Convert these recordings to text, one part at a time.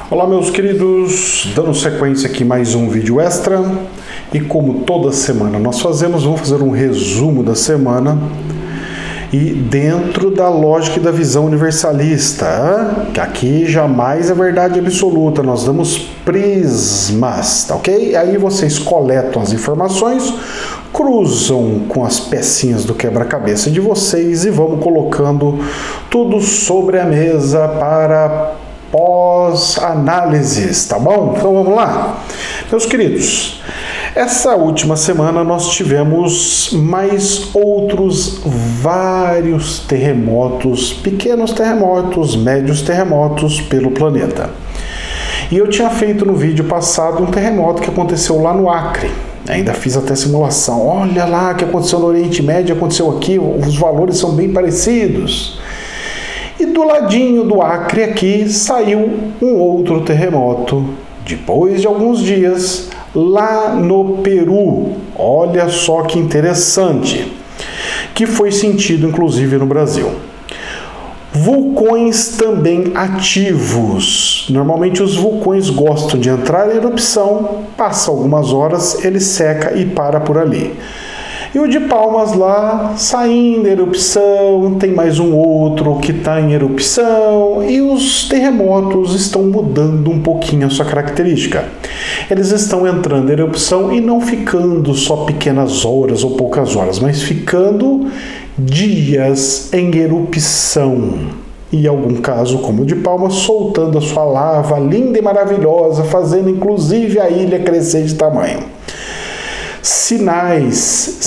Olá meus queridos, dando sequência aqui mais um vídeo extra e como toda semana nós fazemos, vamos fazer um resumo da semana e dentro da lógica e da visão universalista, que aqui jamais é verdade absoluta, nós damos prismas, tá ok? Aí vocês coletam as informações, cruzam com as pecinhas do quebra-cabeça de vocês e vamos colocando tudo sobre a mesa para pós-análises, tá bom? Então vamos lá. Meus queridos, essa última semana nós tivemos mais outros vários terremotos, pequenos terremotos, médios terremotos pelo planeta. E eu tinha feito no vídeo passado um terremoto que aconteceu lá no Acre. Ainda fiz até simulação. Olha lá o que aconteceu no Oriente Médio, aconteceu aqui, os valores são bem parecidos. E do ladinho do Acre aqui saiu um outro terremoto, depois de alguns dias, lá no Peru. Olha só que interessante, que foi sentido inclusive no Brasil. Vulcões também ativos. Normalmente os vulcões gostam de entrar em erupção, passa algumas horas, ele seca e para por ali. E o de Palmas lá, saindo em erupção, tem mais um outro que está em erupção, e os terremotos estão mudando um pouquinho a sua característica. Eles estão entrando em erupção e não ficando só pequenas horas ou poucas horas, mas ficando dias em erupção. E em algum caso, como o de Palmas, soltando a sua lava linda e maravilhosa, fazendo inclusive a ilha crescer de tamanho. Sinais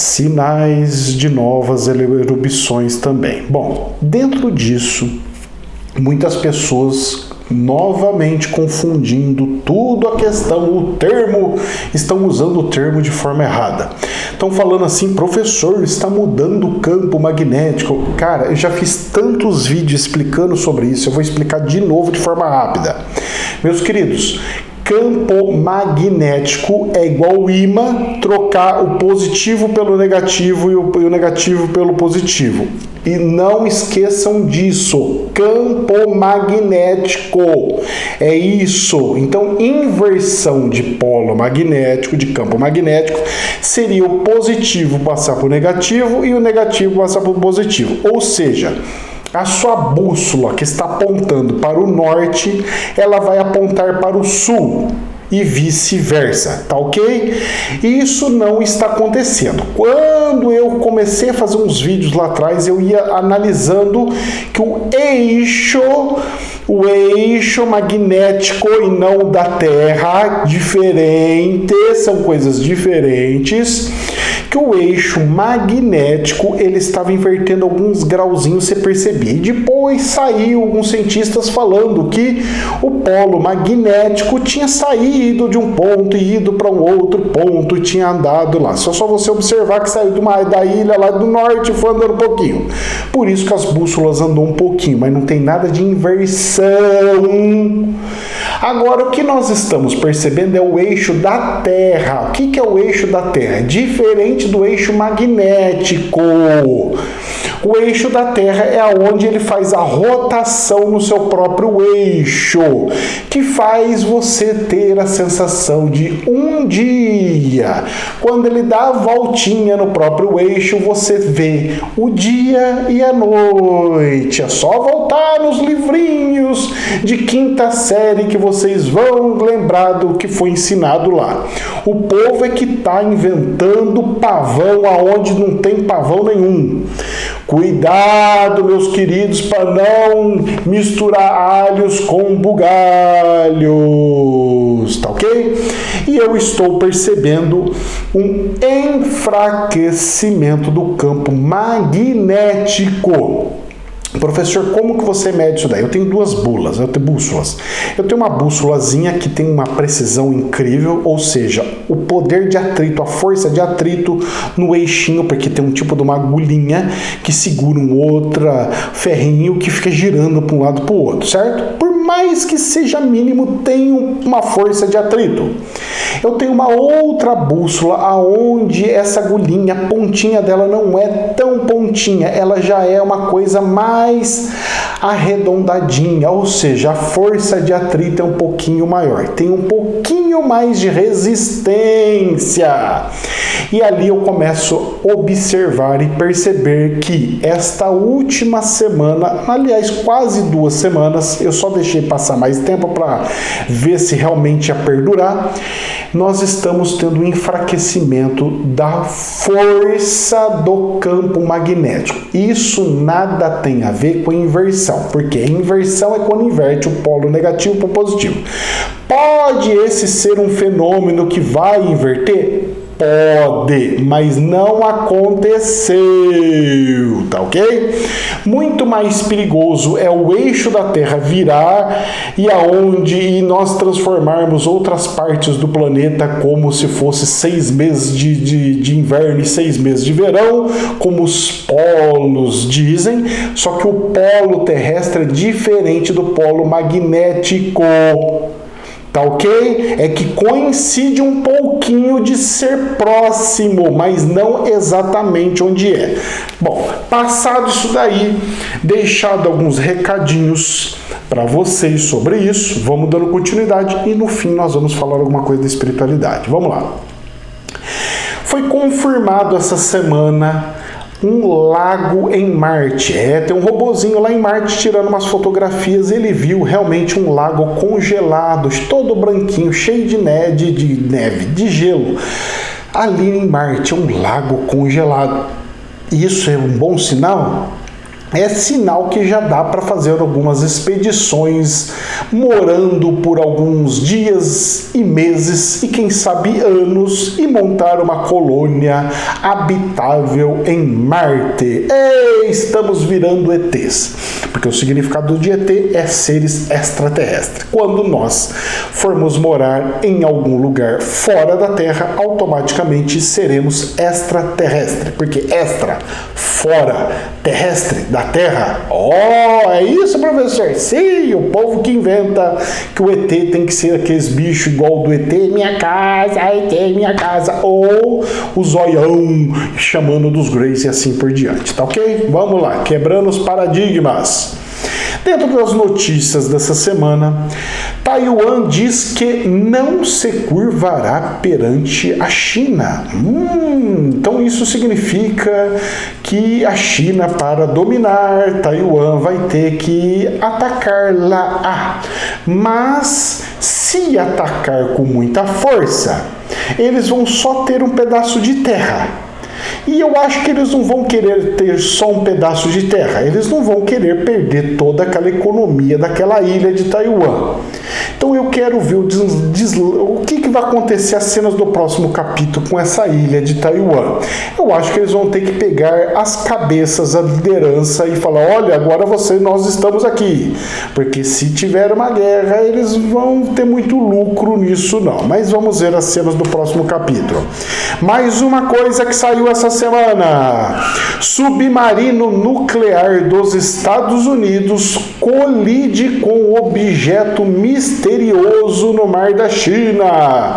de novas erupções também. Bom, dentro disso, muitas pessoas novamente confundindo tudo a questão, o termo, estão usando o termo de forma errada. Estão falando assim, professor, está mudando o campo magnético. Cara, eu já fiz tantos vídeos explicando sobre isso, eu vou explicar de novo de forma rápida. Meus queridos, campo magnético é igual ímã, trocar o positivo pelo negativo e o negativo pelo positivo. E não esqueçam disso, campo magnético é isso. Então, inversão de polo magnético, de campo magnético, seria o positivo passar para o negativo e o negativo passar para o positivo. Ou seja, a sua bússola que está apontando para o norte, ela vai apontar para o sul e vice-versa, tá ok? Isso não está acontecendo. Quando eu comecei a fazer uns vídeos lá atrás, eu ia analisando que o eixo magnético e não da Terra, diferente, são coisas diferentes, que o eixo magnético ele estava invertendo alguns grauzinhos, você percebia. E depois saiu alguns cientistas falando que o polo magnético tinha saído de um ponto e ido para um outro ponto e tinha andado lá. Só você observar que saiu da ilha lá do norte e foi andando um pouquinho. Por isso que as bússolas andam um pouquinho, mas não tem nada de inversão. Agora, o que nós estamos percebendo é o eixo da Terra. O que é o eixo da Terra? Diferente do eixo magnético. O eixo da Terra é onde ele faz a rotação no seu próprio eixo, que faz você ter a sensação de um dia. Quando ele dá a voltinha no próprio eixo, você vê o dia e a noite. É só voltar nos livrinhos de quinta série que vocês vão lembrar do que foi ensinado lá. O povo é que está inventando pavão aonde não tem pavão nenhum. Cuidado, meus queridos, para não misturar alhos com bugalhos, tá ok? E eu estou percebendo um enfraquecimento do campo magnético. Professor, como que você mede isso daí? Eu tenho duas bússolas. Eu tenho uma bússolazinha que tem uma precisão incrível, ou seja, o poder de atrito, a força de atrito no eixinho, porque tem um tipo de uma agulhinha que segura um outro ferrinho que fica girando para um lado para o outro, certo? Por mais que seja mínimo, tem uma força de atrito. Eu tenho uma outra bússola aonde essa agulhinha, a pontinha dela não é tão pontinha, ela já é uma coisa mais arredondadinha, ou seja, a força de atrito é um pouquinho maior, tem um pouquinho mais de resistência. E ali eu começo a observar e perceber que esta última semana, aliás, quase 2 semanas, eu só deixei passar mais tempo para ver se realmente ia perdurar, nós estamos tendo um enfraquecimento da força do campo magnético. Isso nada tem a ver com inversão, porque inversão é quando inverte o polo negativo para o positivo. Pode esse ser um fenômeno que vai inverter? Pode, mas não aconteceu, tá ok? Muito mais perigoso é o eixo da Terra virar e nós transformarmos outras partes do planeta como se fosse 6 meses de inverno e 6 meses de verão, como os polos dizem, só que o polo terrestre é diferente do polo magnético. Tá ok? É que coincide um pouquinho de ser próximo, mas não exatamente onde é. Bom, passado isso daí, deixado alguns recadinhos para vocês sobre isso, vamos dando continuidade e no fim nós vamos falar alguma coisa da espiritualidade. Vamos lá. Foi confirmado essa semana um lago em Marte. Tem um robozinho lá em Marte tirando umas fotografias. Ele viu realmente um lago congelado, todo branquinho, cheio de neve, de gelo. Ali em Marte, um lago congelado. Isso é um bom sinal? É sinal que já dá para fazer algumas expedições morando por alguns dias e meses e quem sabe anos e montar uma colônia habitável em Marte. Estamos virando ETs, porque o significado de ET é seres extraterrestres. Quando nós formos morar em algum lugar fora da Terra, automaticamente seremos extraterrestres, porque extra, fora, terrestre, da Terra. É isso, professor? Sim, o povo que inventa que o ET tem que ser aqueles bichos igual do ET, minha casa, ET, minha casa, ou o zoião chamando dos Greys e assim por diante, tá ok? Vamos lá, quebrando os paradigmas. Dentro das notícias dessa semana, Taiwan diz que não se curvará perante a China. Então isso significa que a China, para dominar Taiwan, vai ter que atacar lá. Mas se atacar com muita força, eles vão só ter um pedaço de terra. E eu acho que eles não vão querer ter só um pedaço de terra, eles não vão querer perder toda aquela economia daquela ilha de Taiwan. Então eu quero ver o que vai acontecer as cenas do próximo capítulo com essa ilha de Taiwan. Eu acho que eles vão ter que pegar as cabeças, a liderança e falar, olha, agora nós estamos aqui. Porque se tiver uma guerra, eles vão ter muito lucro nisso não. Mas vamos ver as cenas do próximo capítulo. Mais uma coisa que saiu essa semana. Submarino nuclear dos Estados Unidos colide com objeto misterioso no mar da China.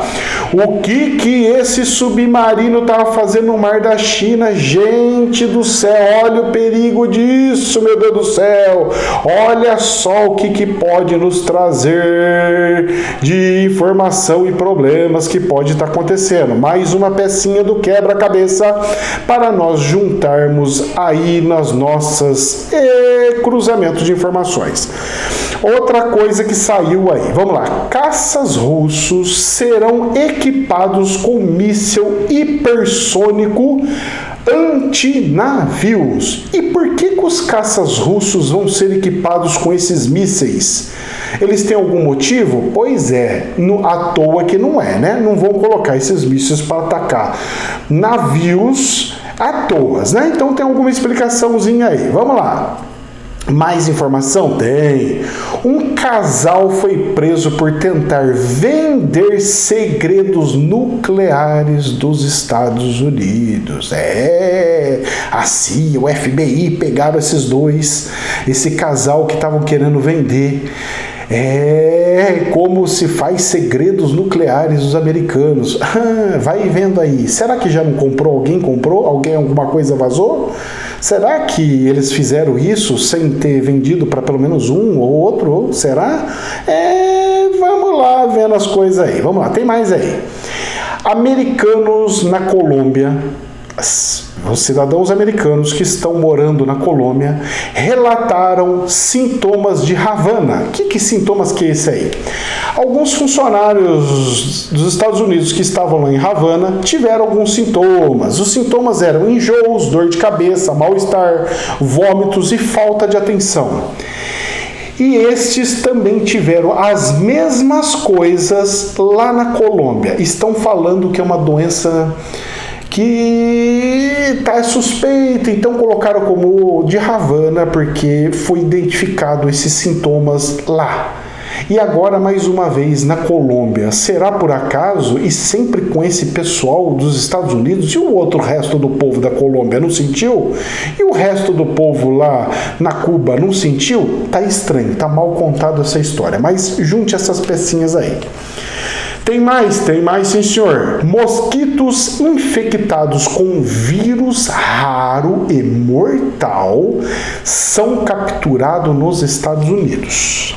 O que esse submarino estava fazendo no mar da China? Gente do céu, olha o perigo disso, meu Deus do céu. Olha só o que pode nos trazer de informação e problemas que pode estar acontecendo. Mais uma pecinha do quebra-cabeça para nós juntarmos aí nas nossas cruzamentos de informações. Outra coisa que saiu aí, vamos lá, caças russos serão equipados com míssil hipersônico antinavios. E por que os caças russos vão ser equipados com esses mísseis? Eles têm algum motivo? Pois é, à toa que não é, né? Não vão colocar esses mísseis para atacar navios à toa, né? Então tem alguma explicaçãozinha aí. Vamos lá. Mais informação? Tem. Um casal foi preso por tentar vender segredos nucleares dos Estados Unidos. A CIA, o FBI pegaram esses dois, esse casal que estavam querendo vender Como se faz segredos nucleares dos americanos. Vai vendo aí. Será que já não comprou? Alguém comprou? Alguma coisa vazou? Será que eles fizeram isso sem ter vendido para pelo menos um ou outro? Será? Vamos lá vendo as coisas aí. Vamos lá, tem mais aí. Americanos na Colômbia, os cidadãos americanos que estão morando na Colômbia relataram sintomas de Havana. Que sintomas que é esse aí? Alguns funcionários dos Estados Unidos que estavam lá em Havana tiveram alguns sintomas. Os sintomas eram enjoos, dor de cabeça, mal-estar, vômitos e falta de atenção. E estes também tiveram as mesmas coisas lá na Colômbia. Estão falando que é uma doença que está suspeita, então colocaram como de Havana, porque foi identificado esses sintomas lá. E agora, mais uma vez, na Colômbia. Será por acaso? E sempre com esse pessoal dos Estados Unidos? E o outro resto do povo da Colômbia não sentiu? E o resto do povo lá na Cuba não sentiu? Tá estranho, tá mal contado essa história. Mas junte essas pecinhas aí. Tem mais sim senhor. Mosquitos infectados com vírus raro e mortal são capturados nos Estados Unidos.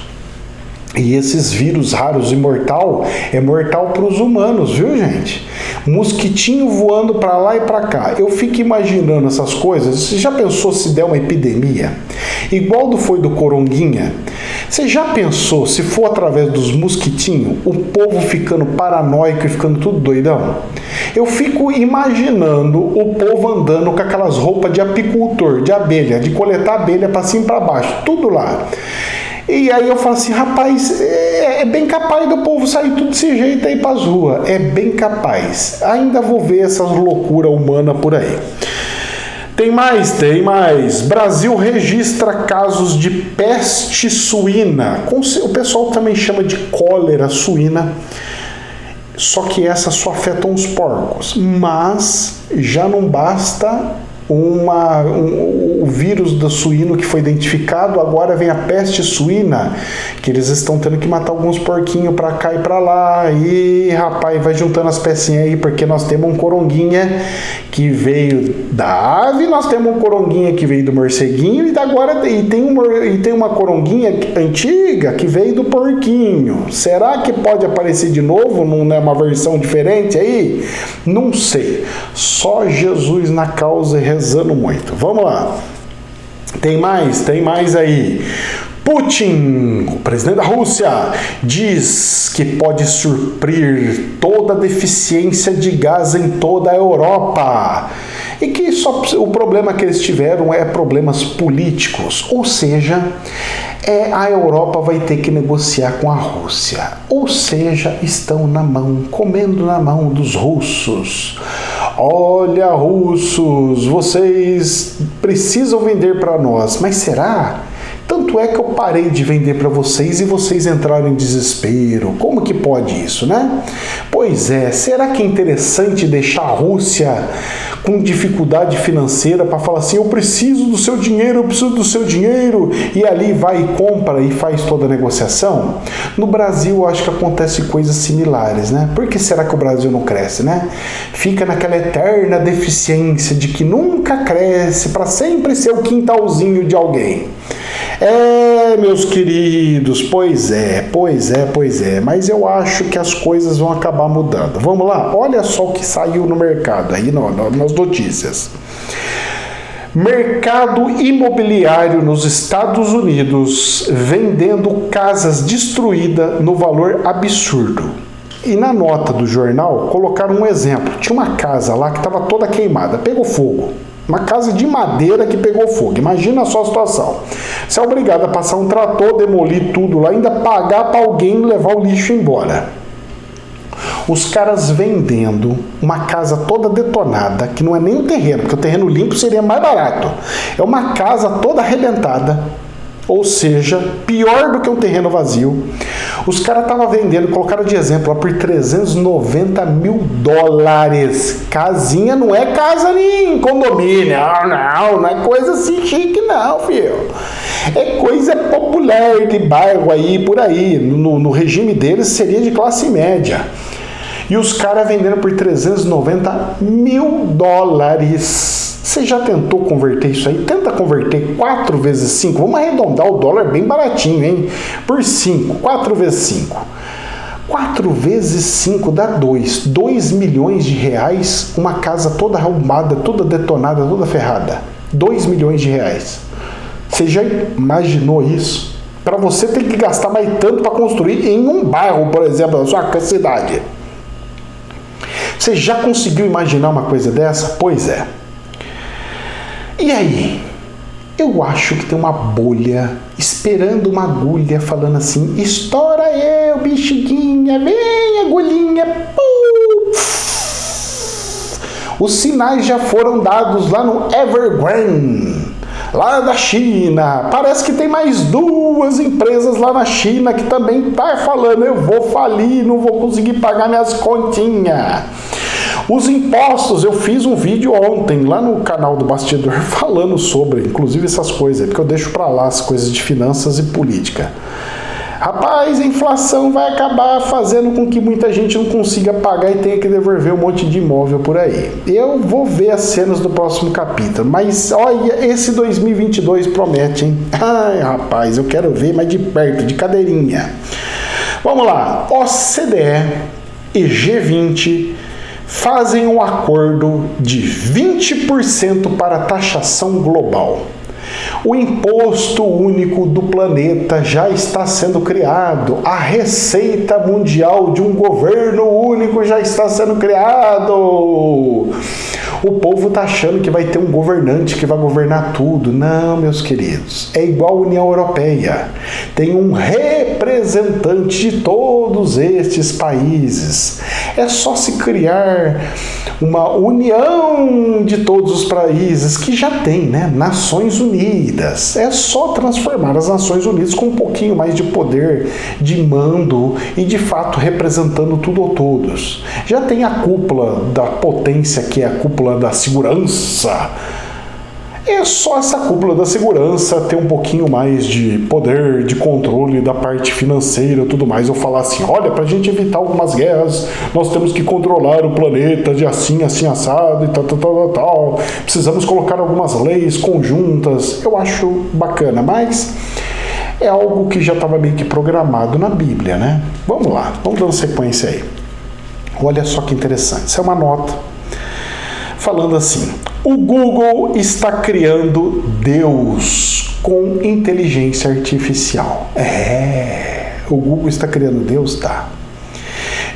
E esses vírus raros e mortal é mortal para os humanos, viu, gente? Mosquitinho voando para lá e para cá. Eu fico imaginando essas coisas. Você já pensou se der uma epidemia? Igual foi do Coronguinha? Você já pensou se for através dos mosquitinhos, o povo ficando paranoico e ficando tudo doidão? Eu fico imaginando o povo andando com aquelas roupas de apicultor, de abelha, de coletar abelha para cima e para baixo, tudo lá. E aí eu falo assim, rapaz, é bem capaz do povo sair tudo desse jeito aí pras ruas. É bem capaz. Ainda vou ver essas loucuras humanas por aí. Tem mais. Brasil registra casos de peste suína. O pessoal também chama de cólera suína. Só que essa só afeta os porcos. Mas já não basta o vírus do suíno que foi identificado, agora vem a peste suína, que eles estão tendo que matar alguns porquinhos pra cá e pra lá, e rapaz, vai juntando as pecinhas aí, porque nós temos um coronguinha que veio da ave, nós temos um coronguinha que veio do morceguinho, e tem uma coronguinha antiga que veio do porquinho. Será que pode aparecer de novo numa versão diferente aí? Não sei, só Jesus na causa e rezando muito. Vamos lá. Tem mais aí. Putin, o presidente da Rússia, diz que pode suprir toda a deficiência de gás em toda a Europa. E que o problema que eles tiveram é problemas políticos. Ou seja, a Europa vai ter que negociar com a Rússia. Ou seja, estão comendo na mão dos russos. Olha, russos, vocês precisam vender para nós. Mas será? Tanto é que eu parei de vender para vocês e vocês entraram em desespero. Como que pode isso, né? Pois é, será que é interessante deixar a Rússia com dificuldade financeira para falar assim, eu preciso do seu dinheiro, e ali vai e compra e faz toda a negociação? No Brasil, eu acho que acontece coisas similares, né? Por que será que o Brasil não cresce, né? Fica naquela eterna deficiência de que nunca cresce, para sempre ser o quintalzinho de alguém. Meus queridos, pois é, mas eu acho que as coisas vão acabar mudando. Vamos lá, olha só o que saiu no mercado aí nas notícias. Mercado imobiliário nos Estados Unidos vendendo casas destruídas no valor absurdo. E na nota do jornal colocaram um exemplo. Tinha uma casa lá que estava toda queimada, pegou fogo. Uma casa de madeira que pegou fogo. Imagina só a situação. Você é obrigado a passar um trator, demolir tudo lá, ainda pagar para alguém levar o lixo embora. Os caras vendendo uma casa toda detonada, que não é nem o terreno, porque o terreno limpo seria mais barato. É uma casa toda arrebentada. Ou seja, pior do que um terreno vazio. Os caras estavam vendendo, colocaram de exemplo, lá por $390 mil. Casinha não é casa nem condomínio, não é coisa assim chique não, filho. É coisa popular de bairro aí, por aí. No regime deles seria de classe média. E os caras vendendo por $390 mil. Você já tentou converter isso aí? Tenta converter 4 vezes 5. Vamos arredondar o dólar bem baratinho, hein? Por 5. 4 vezes 5. 4 vezes 5 dá 2. 2 milhões de reais, uma casa toda arrombada, toda detonada, toda ferrada. 2 milhões de reais. Você já imaginou isso? Para você tem que gastar mais tanto para construir em um bairro, por exemplo, na sua cidade. Você já conseguiu imaginar uma coisa dessa? Pois é. E aí? Eu acho que tem uma bolha esperando uma agulha falando assim: estoura eu, bexiguinha, vem agulhinha. Os sinais já foram dados lá no Evergrande, lá da China. Parece que tem mais 2 empresas lá na China que também tá falando: eu vou falir, não vou conseguir pagar minhas continhas. Os impostos, eu fiz um vídeo ontem lá no canal do Bastidor falando sobre, inclusive essas coisas, porque eu deixo pra lá as coisas de finanças e política. Rapaz, a inflação vai acabar fazendo com que muita gente não consiga pagar e tenha que devolver um monte de imóvel por aí. Eu vou ver as cenas do próximo capítulo, mas olha, esse 2022 promete, hein? Ai, rapaz, eu quero ver mais de perto, de cadeirinha. Vamos lá, OCDE e G20 fazem um acordo de 20% para a taxação global. O imposto único do planeta já está sendo criado. A receita mundial de um governo único já está sendo criado. O povo está achando que vai ter um governante que vai governar tudo. Não, meus queridos. É igual a União Europeia. Tem um representante de todos estes países. É só se criar uma união de todos os países que já tem, né? Nações Unidas. É só transformar as Nações Unidas com um pouquinho mais de poder, de mando e de fato representando tudo ou todos. Já tem a cúpula da potência, que é a cúpula da segurança. É só essa cúpula da segurança ter um pouquinho mais de poder, de controle da parte financeira e tudo mais. Eu falar assim: olha, para a gente evitar algumas guerras, nós temos que controlar o planeta de assim, assim, assado e tal. Precisamos colocar algumas leis conjuntas. Eu acho bacana, mas é algo que já estava meio que programado na Bíblia, né? Vamos lá, vamos dando sequência aí. Olha só que interessante. Isso é uma nota falando assim: o Google está criando Deus com inteligência artificial. O Google está criando Deus, tá?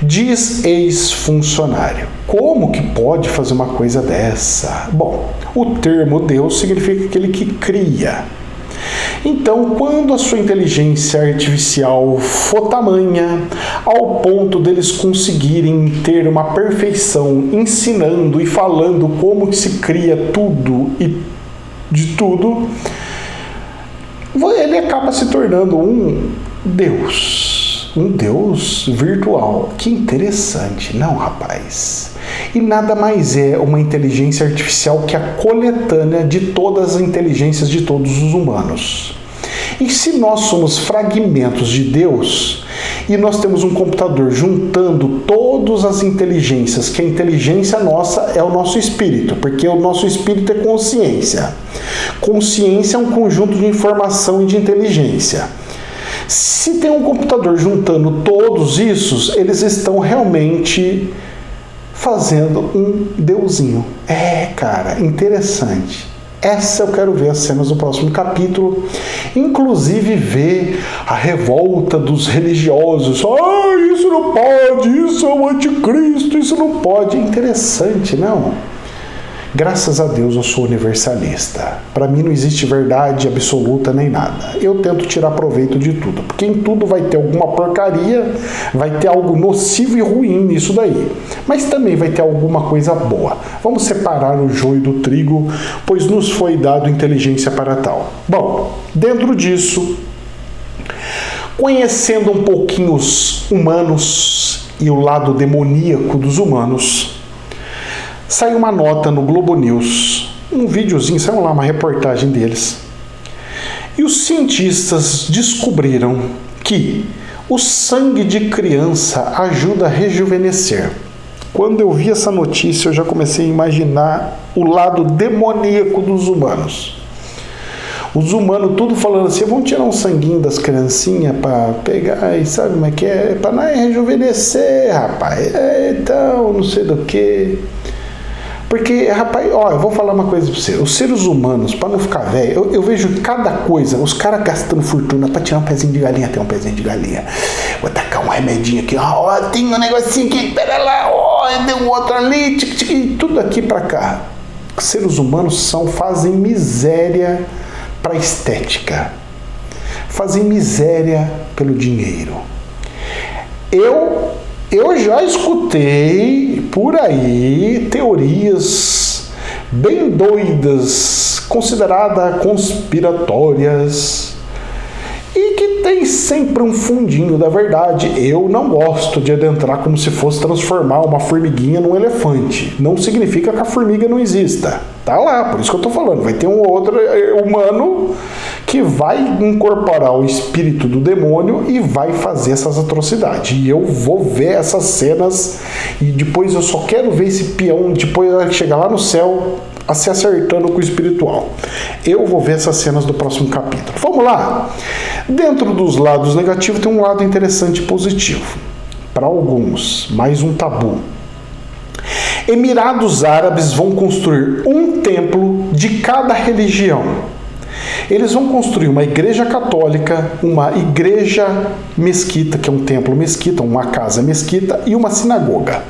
Diz ex-funcionário. Como que pode fazer uma coisa dessa? Bom, o termo Deus significa aquele que cria. Então, quando a sua inteligência artificial for tamanha, ao ponto deles conseguirem ter uma perfeição ensinando e falando como que se cria tudo e de tudo, ele acaba se tornando um Deus virtual. Que interessante, não, rapaz? E nada mais é uma inteligência artificial que a coletânea de todas as inteligências de todos os humanos. E se nós somos fragmentos de Deus, e nós temos um computador juntando todas as inteligências, que a inteligência nossa é o nosso espírito, porque o nosso espírito é consciência. Consciência é um conjunto de informação e de inteligência. Se tem um computador juntando todos isso, eles estão realmente fazendo um deusinho. Cara, interessante. Essa eu quero ver as cenas do próximo capítulo. Inclusive ver a revolta dos religiosos. Isso não pode, isso é o anticristo, isso não pode. Interessante, não? Graças a Deus eu sou universalista. Para mim não existe verdade absoluta nem nada. Eu tento tirar proveito de tudo, porque em tudo vai ter alguma porcaria, vai ter algo nocivo e ruim nisso daí. Mas também vai ter alguma coisa boa. Vamos separar o joio do trigo, pois nos foi dado inteligência para tal. Bom, dentro disso, conhecendo um pouquinho os humanos e o lado demoníaco dos humanos, saiu uma nota no Globo News, um videozinho, saiu lá uma reportagem deles. E os cientistas descobriram que o sangue de criança ajuda a rejuvenescer. Quando eu vi essa notícia, eu já comecei a imaginar o lado demoníaco dos humanos. Os humanos tudo falando assim, vamos tirar um sanguinho das criancinhas para pegar, e sabe como é que é? Para não rejuvenescer, rapaz. Então, não sei do que. Porque, rapaz, ó, eu vou falar uma coisa pra você. Os seres humanos, para não ficar velho, eu vejo cada coisa, os caras gastando fortuna para tirar um pezinho de galinha, tem um pezinho de galinha. Vou tacar um remedinho aqui, ó, tem um negocinho aqui, pera lá, ó, deu um outro ali, tudo aqui para cá. Os seres humanos fazem miséria para estética. Fazem miséria pelo dinheiro. Eu já escutei por aí teorias bem doidas, consideradas conspiratórias, e que tem sempre um fundinho da verdade. Eu não gosto de adentrar como se fosse transformar uma formiguinha num elefante. Não significa que a formiga não exista. Tá lá, por isso que eu tô falando. Vai ter um outro humano que vai incorporar o espírito do demônio e vai fazer essas atrocidades. E eu vou ver essas cenas e depois eu só quero ver esse peão, depois vai chegar lá no céu, se acertando com o espiritual. Eu vou ver essas cenas do próximo capítulo. Vamos lá! Dentro dos lados negativos tem um lado interessante e positivo. Para alguns, mais um tabu. Emirados Árabes vão construir um templo de cada religião. Eles vão construir uma igreja católica, uma igreja mesquita, que é um templo mesquita, uma casa mesquita, e uma sinagoga.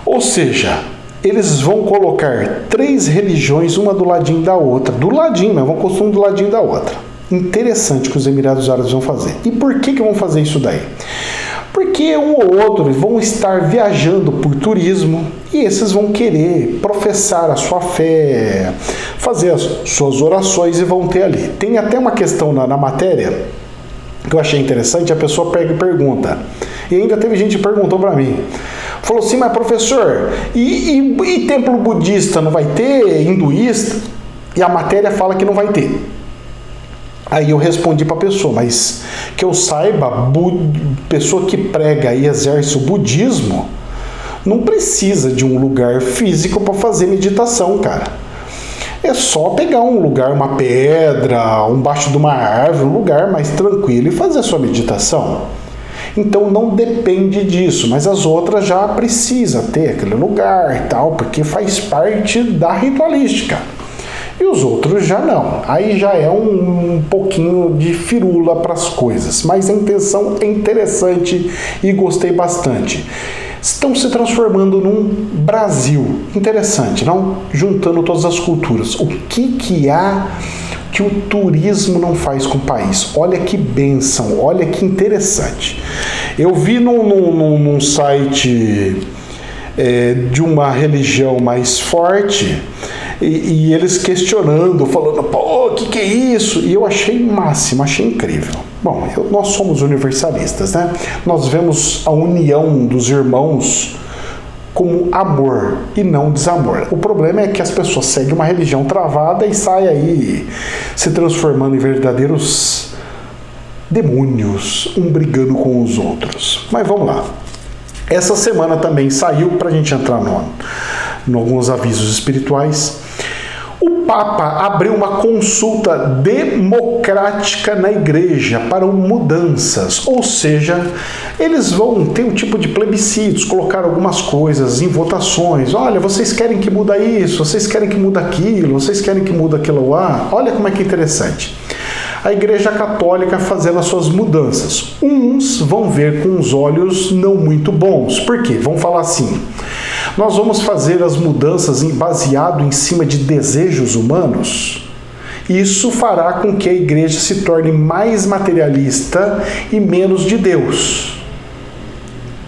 Ou seja, eles vão colocar 3 religiões, uma do ladinho da outra. Do ladinho, mas vão construir um do ladinho da outra. Interessante que os Emirados Árabes vão fazer. E por que vão fazer isso daí? Porque um ou outro vão estar viajando por turismo e esses vão querer professar a sua fé, fazer as suas orações e vão ter ali. Tem até uma questão na matéria que eu achei interessante, a pessoa pega e pergunta. E ainda teve gente que perguntou para mim. Falou assim, mas professor, e templo budista não vai ter? Hinduísta? E a matéria fala que não vai ter. Aí eu respondi para a pessoa, mas que eu saiba, pessoa que prega e exerce o budismo não precisa de um lugar físico para fazer meditação, cara. É só pegar um lugar, uma pedra, embaixo de uma árvore, um lugar mais tranquilo e fazer a sua meditação. Então não depende disso, mas as outras já precisam ter aquele lugar e tal, porque faz parte da ritualística. E os outros já não. Aí já é um pouquinho de firula para as coisas. Mas a intenção é interessante e gostei bastante. Estão se transformando num Brasil. Interessante, não? Juntando todas as culturas. O que há que o turismo não faz com o país? Olha que bênção, olha que interessante. Eu vi num site de uma religião mais forte... E eles questionando, falando, pô, o que é isso? E eu achei máximo, achei incrível. Bom, nós somos universalistas, né? Nós vemos a união dos irmãos como amor e não desamor. O problema é que as pessoas seguem uma religião travada e saem aí se transformando em verdadeiros demônios, um brigando com os outros. Mas vamos lá. Essa semana também saiu, para a gente entrar em alguns avisos espirituais, o Papa abriu uma consulta democrática na igreja para mudanças, ou seja, eles vão ter um tipo de plebiscitos, colocar algumas coisas em votações. Olha, vocês querem que muda isso, vocês querem que muda aquilo, vocês querem que muda aquilo lá. Olha como é que é interessante. A Igreja Católica fazendo as suas mudanças. Uns vão ver com os olhos não muito bons. Por quê? Vão falar assim, Nós vamos fazer as mudanças baseado em cima de desejos humanos? Isso fará com que a igreja se torne mais materialista e menos de Deus.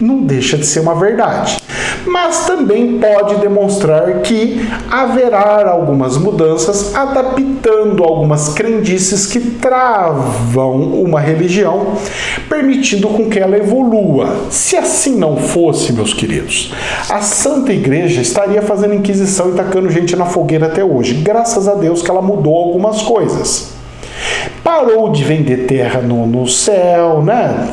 Não deixa de ser uma verdade. Mas também pode demonstrar que haverá algumas mudanças adaptando algumas crendices que travam uma religião, permitindo com que ela evolua. Se assim não fosse, meus queridos, a Santa Igreja estaria fazendo inquisição e tacando gente na fogueira até hoje. Graças a Deus que ela mudou algumas coisas. Parou de vender terra no céu, né?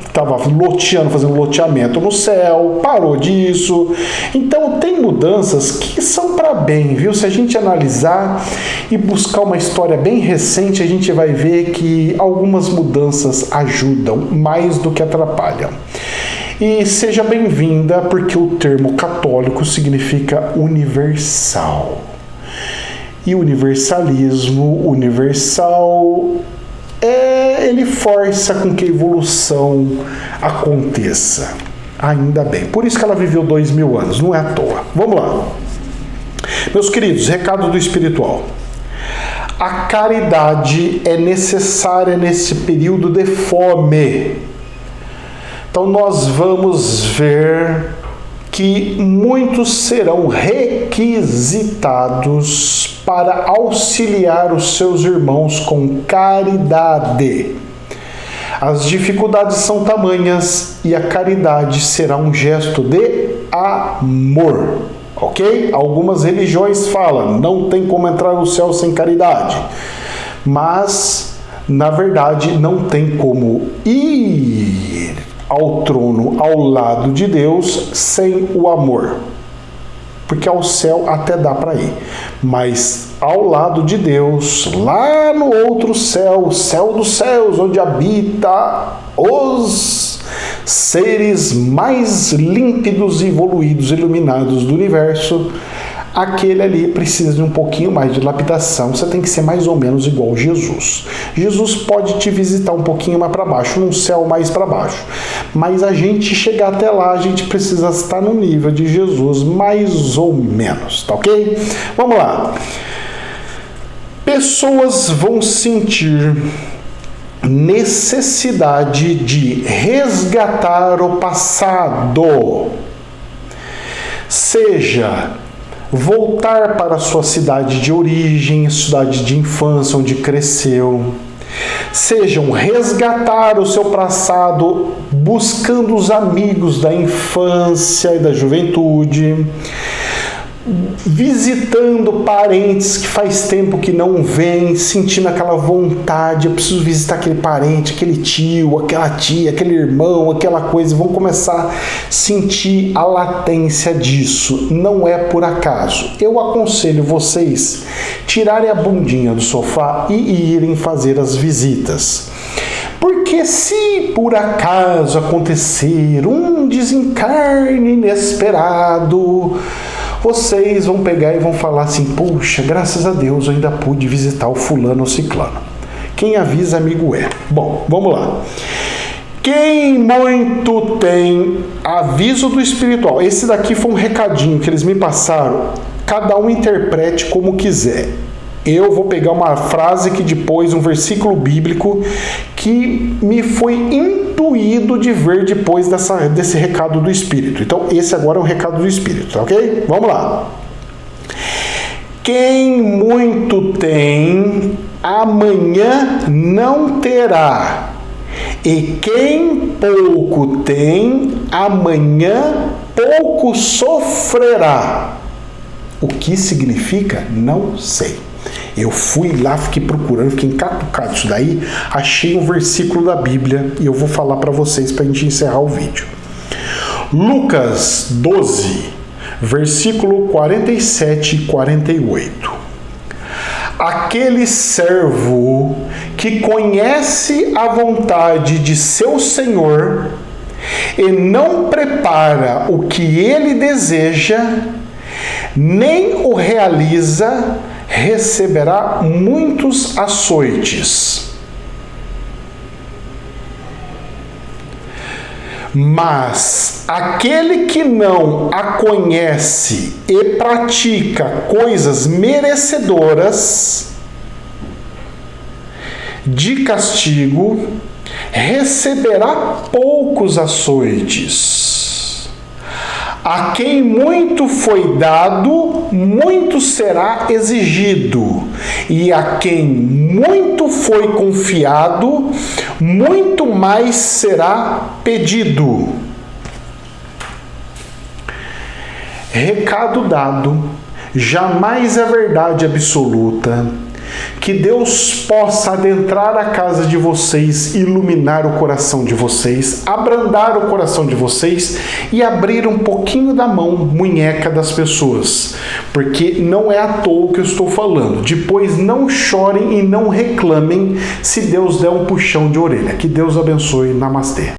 Estava loteando, fazendo loteamento no céu, parou disso. Então tem mudanças que são para bem, viu? Se a gente analisar e buscar uma história bem recente, a gente vai ver que algumas mudanças ajudam mais do que atrapalham. E seja bem-vinda, porque o termo católico significa universal. E o universalismo universal, ele força com que a evolução aconteça. Ainda bem. Por isso que ela viveu 2000 anos, não é à toa. Vamos lá. Meus queridos, recado do espiritual. A caridade é necessária nesse período de fome. Então nós vamos ver que muitos serão requisitados para auxiliar os seus irmãos com caridade. As dificuldades são tamanhas e a caridade será um gesto de amor, ok? Algumas religiões falam, não tem como entrar no céu sem caridade, mas, na verdade, não tem como ir ao trono, ao lado de Deus, sem o amor. Porque ao céu até dá para ir, mas ao lado de Deus, lá no outro céu, o céu dos céus, onde habita os seres mais límpidos, evoluídos, iluminados do universo, aquele ali precisa de um pouquinho mais de lapidação. Você tem que ser mais ou menos igual a Jesus. Jesus pode te visitar um pouquinho mais para baixo, num céu mais para baixo. Mas a gente chegar até lá, a gente precisa estar no nível de Jesus, mais ou menos, tá ok? Vamos lá. Pessoas vão sentir necessidade de resgatar o passado. Seja voltar para a sua cidade de origem, cidade de infância, onde cresceu. Sejam resgatar o seu passado buscando os amigos da infância e da juventude, visitando parentes que faz tempo que não vêm, sentindo aquela vontade, eu preciso visitar aquele parente, aquele tio, aquela tia, aquele irmão, aquela coisa, vão começar a sentir a latência disso. Não é por acaso. Eu aconselho vocês tirarem a bundinha do sofá e irem fazer as visitas. Porque se por acaso acontecer um desencarne inesperado, vocês vão pegar e vão falar assim, puxa, graças a Deus eu ainda pude visitar o fulano ou ciclano. Quem avisa, amigo é. Bom, vamos lá. Quem muito tem aviso do espiritual. Esse daqui foi um recadinho que eles me passaram. Cada um interprete como quiser. Eu vou pegar uma frase que depois, um versículo bíblico, que me foi intuído de ver depois desse recado do Espírito. Então, esse agora é o recado do Espírito, tá ok? Vamos lá. Quem muito tem, amanhã não terá. E quem pouco tem, amanhã pouco sofrerá. O que significa? Não sei. Eu fui lá, fiquei procurando, fiquei encapucado isso daí, achei um versículo da Bíblia e eu vou falar para vocês para a gente encerrar o vídeo. Lucas 12, versículo 47 e 48. Aquele servo que conhece a vontade de seu Senhor e não prepara o que ele deseja, nem o realiza, receberá muitos açoites. Mas aquele que não a conhece e pratica coisas merecedoras de castigo, receberá poucos açoites. A quem muito foi dado, muito será exigido, e a quem muito foi confiado, muito mais será pedido. Recado dado, jamais é verdade absoluta. Que Deus possa adentrar a casa de vocês, iluminar o coração de vocês, abrandar o coração de vocês e abrir um pouquinho da mão munheca das pessoas. Porque não é à toa que eu estou falando. Depois não chorem e não reclamem se Deus der um puxão de orelha. Que Deus abençoe. Namastê.